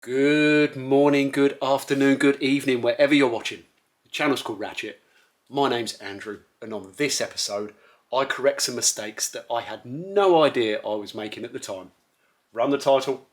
Good morning, good afternoon, good evening, wherever you're watching. The channel's called Ratchet. My name's Andrew, and on this episode, I correct some mistakes that I had no idea I was making at the time. Run the title.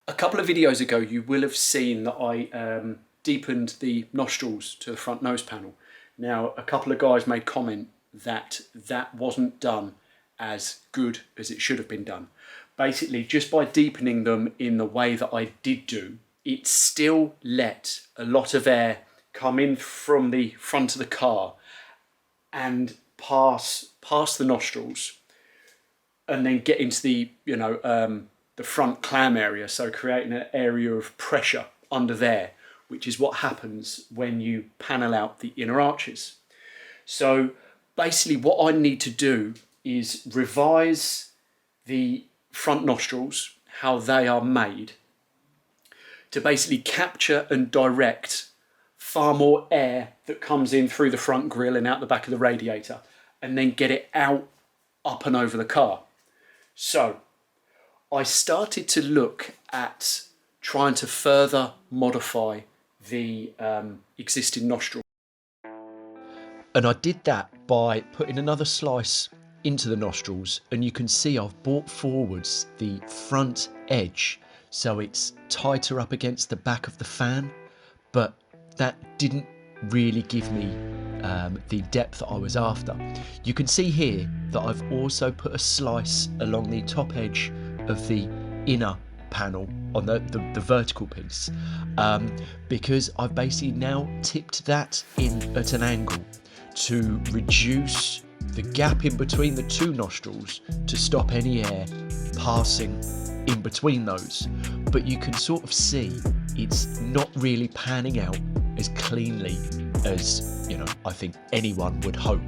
A couple of videos ago, you will have seen that I deepened the nostrils to the front nose panel. Now, a couple of guys made comment that that wasn't done as good as it should have been done. Basically, just by deepening them in the way that I did do, it still let a lot of air come in from the front of the car and pass the nostrils and then get into the, the front clam area, so creating an area of pressure under there, which is what happens when you panel out the inner arches. So basically what I need to do is revise the front nostrils, how they are made, to basically capture and direct far more air that comes in through the front grille and out the back of the radiator, and then get it out, up and over the car. So I started to look at trying to further modify the existing nostril. And I did that by putting another slice into the nostrils, and you can see I've brought forwards the front edge so it's tighter up against the back of the fan, but that didn't really give me the depth that I was after. You can see here that I've also put a slice along the top edge of the inner panel on the vertical piece, because I've basically now tipped that in at an angle to reduce the gap in between the two nostrils to stop any air passing in between those. But you can sort of see it's not really panning out as cleanly as, I think anyone would hope.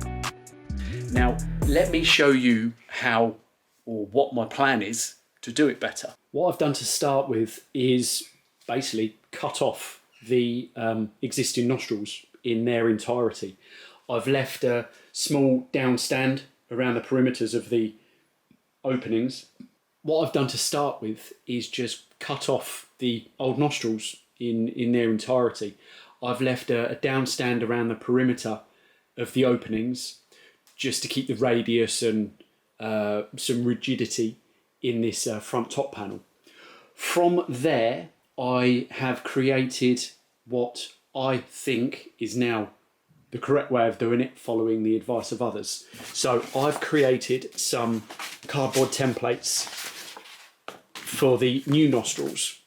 Now, let me show you how or what my plan is to do it better. What I've done to start with is basically cut off the existing nostrils in their entirety. I've left a small down stand around the perimeters of the openings. What I've done to start with is just cut off the old nostrils in their entirety. I've left a down stand around the perimeter of the openings just to keep the radius and some rigidity in this front top panel. From there, I have created what I think is now the correct way of doing it, following the advice of others. So I've created some cardboard templates for the new nostrils.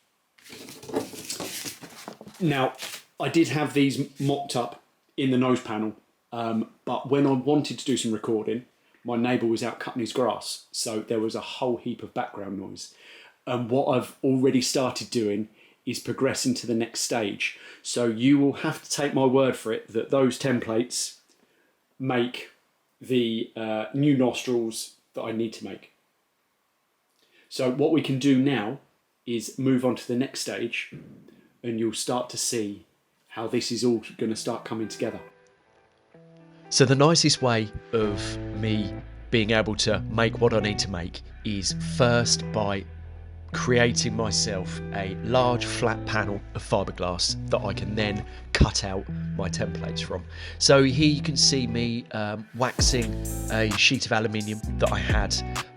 Now, I did have these mocked up in the nose panel, but when I wanted to do some recording, my neighbour was out cutting his grass, so there was a whole heap of background noise. And what I've already started doing is progressing to the next stage. So you will have to take my word for it that those templates make the new nostrils that I need to make. So what we can do now is move on to the next stage, and you'll start to see how this is all going to start coming together. So the nicest way of me being able to make what I need to make is first by creating myself a large flat panel of fiberglass that I can then cut out my templates from. So here you can see me waxing a sheet of aluminium that I had.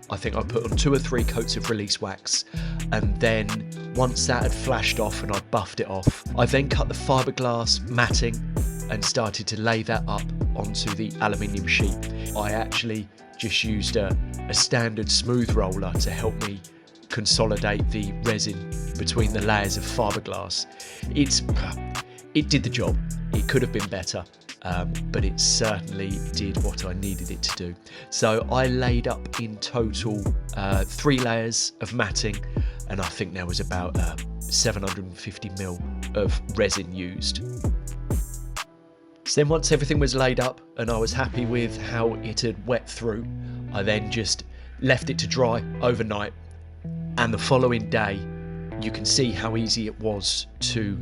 I think I put on 2 or 3 coats of release wax, and then once that had flashed off and I buffed it off, I then cut the fiberglass matting and started to lay that up onto the aluminium sheet. I actually just used a standard smooth roller to help me consolidate the resin between the layers of fiberglass. It did the job. It could have been better, but it certainly did what I needed it to do. So I laid up in total 3 layers of matting, and I think there was about 750ml of resin used. So then once everything was laid up and I was happy with how it had wet through, I then just left it to dry overnight. And the following day, you can see how easy it was to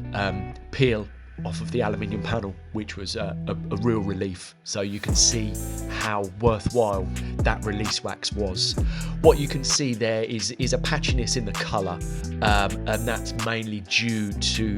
peel off of the aluminium panel, which was a real relief. So you can see how worthwhile that release wax was. What you can see there is a patchiness in the colour, and that's mainly due to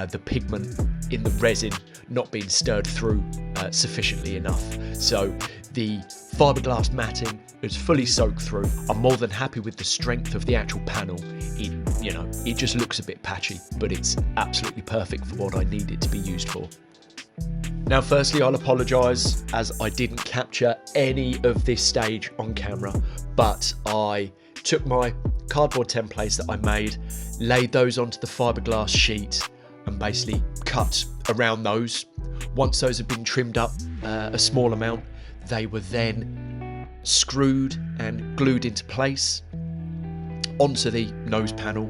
the pigment in the resin not being stirred through sufficiently enough. So the fiberglass matting is fully soaked through. I'm more than happy with the strength of the actual panel. It just looks a bit patchy, but it's absolutely perfect for what I need it to be used for. Now, firstly, I'll apologise as I didn't capture any of this stage on camera, but I took my cardboard templates that I made, laid those onto the fiberglass sheet and basically cut around those. Once those had been trimmed up a small amount, they were then screwed and glued into place onto the nose panel,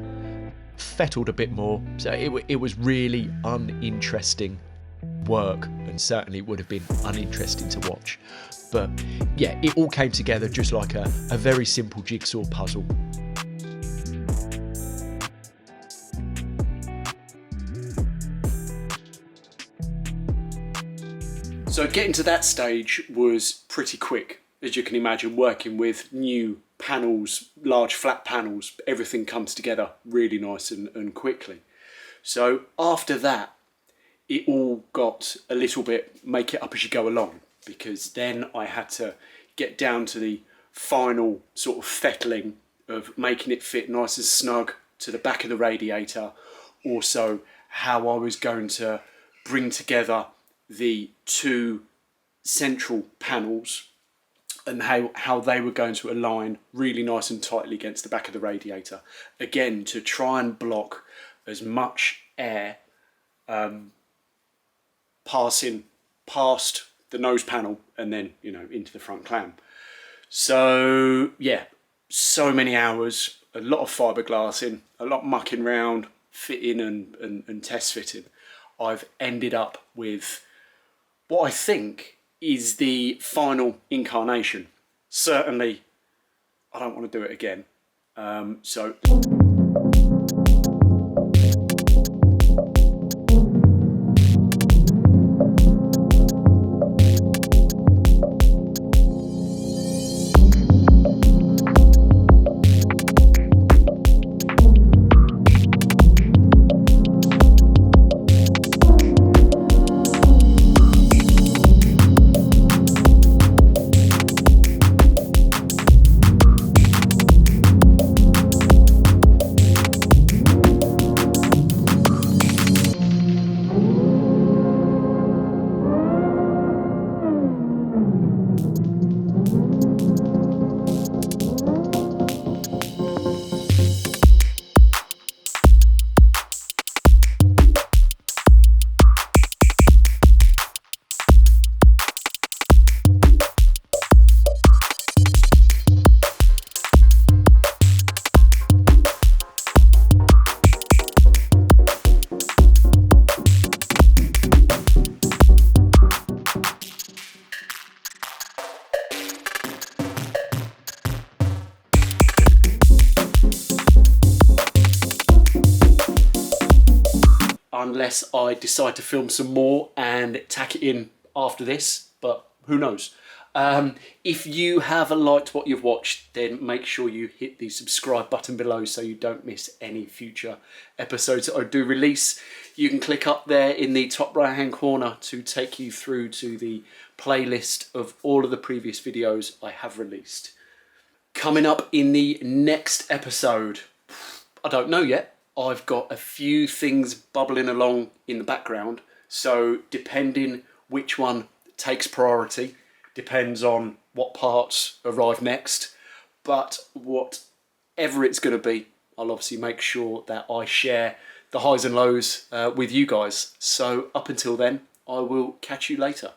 fettled a bit more. So it was really uninteresting work, and certainly would have been uninteresting to watch. But yeah, it all came together just like a very simple jigsaw puzzle. So getting to that stage was pretty quick, as you can imagine. Working with new panels, large flat panels, everything comes together really nice and quickly. So after that, it all got a little bit make it up as you go along, because then I had to get down to the final sort of fettling of making it fit nice and snug to the back of the radiator. Also, how I was going to bring together the two central panels and how they were going to align really nice and tightly against the back of the radiator. Again, to try and block as much air passing past the nose panel and then, into the front clam. So yeah, so many hours, a lot of fiberglassing, a lot mucking round, fitting and test fitting. I've ended up with what I think is the final incarnation. Certainly, I don't want to do it again. So unless I decide to film some more and tack it in after this, but who knows. If you have liked what you've watched, then make sure you hit the subscribe button below so you don't miss any future episodes that I do release. You can click up there in the top right hand corner to take you through to the playlist of all of the previous videos I have released. Coming up in the next episode, I don't know yet. I've got a few things bubbling along in the background, so depending which one takes priority depends on what parts arrive next. But whatever it's going to be, I'll obviously make sure that I share the highs and lows with you guys. So up until then, I will catch you later.